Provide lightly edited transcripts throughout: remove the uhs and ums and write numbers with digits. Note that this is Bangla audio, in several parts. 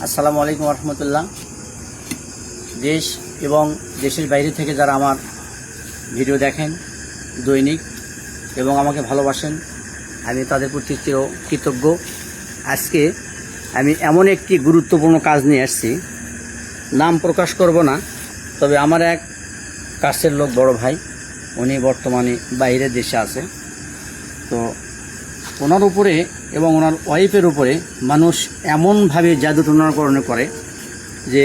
আসসালামু আলাইকুম রহমতুল্লাহ। দেশ এবং দেশের বাইরে থেকে যারা আমার ভিডিও দেখেন দৈনিক এবং আমাকে ভালোবাসেন, আমি তাদের প্রতি কৃতজ্ঞ। আজকে আমি এমন একটি গুরুত্বপূর্ণ কাজ নিয়ে আসছি, নাম প্রকাশ করব না, তবে আমার এক কাছের লোক, বড় ভাই, উনি বর্তমানে বাইরের দেশে আছে। তো ওনার উপরে এবং ওনার ওয়াইফের উপরে মানুষ এমনভাবে জাদু টনাকরণ করে যে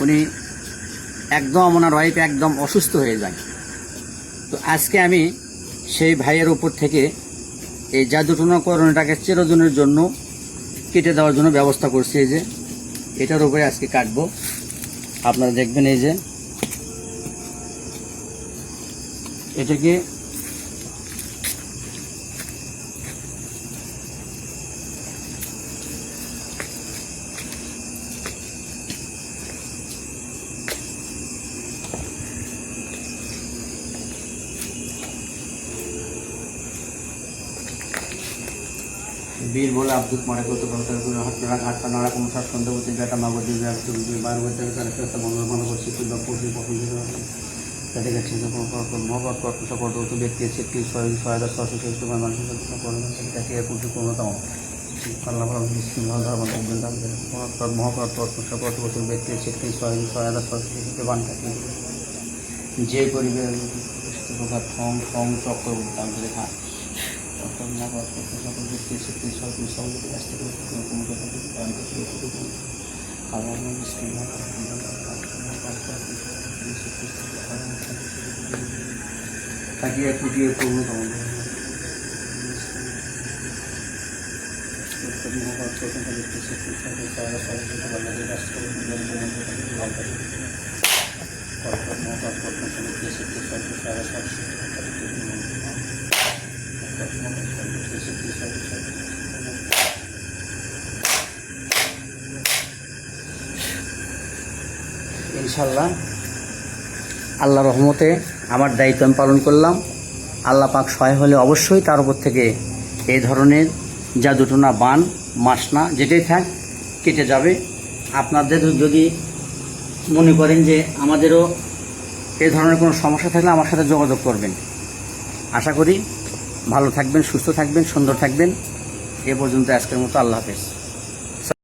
উনি একদম, ওনার ওয়াইফ একদম অসুস্থ হয়ে যায়। তো আজকে আমি সেই ভাইয়ের উপর থেকে এই জাদু টনাকরণটাকে চিরদিনের জন্য কেটে দেওয়ার জন্য ব্যবস্থা করছি। এই যে এটার উপরে আজকে কাটবো, আপনারা দেখবেন। এই যে এটাকে বীর বলে আব্দুল মারে করতে হাটটা নাড়া কোনো সার সন্দেহবতী বেটা মাগদি মনোরমন করছি পশু পছন্দ তাদের কাছে মহব্বত করতে ব্যক্তি একটি সহায়তা সশস্ত্র মানুষকে পুজো পূর্ণতম আল্লাহ মহাপ্রত ব্যক্তি একটি সহায়তা সশস্ত্র বান থাকে যে পরিবেশ ঠং ঠং চক্র তাদের দেখা সকল ব্যক্তি শক্তি সকল সহযোগী আসতে তাকিয়ে ফুটিয়ে পূর্ণতম ইনশাল্লাহ আল্লাহ রহমতে আমার দায়িত্ব আমি পালন করলাম। আল্লাহ পাক সহায় হলে অবশ্যই তার উপর থেকে এই ধরনের জাদুটোনা, বান, মাসনা যেটাই থাক কেটে যাবে। আপনাদের যদি মনে করেন যে আমাদেরও এই ধরনের কোনো সমস্যা থাকলে আমার সাথে যোগাযোগ করবেন। আশা করি ভালো থাকবেন, সুস্থ থাকবেন, সুন্দর থাকবেন। এ পর্যন্ত আজকের মতো আল্লাহ হাফেজ।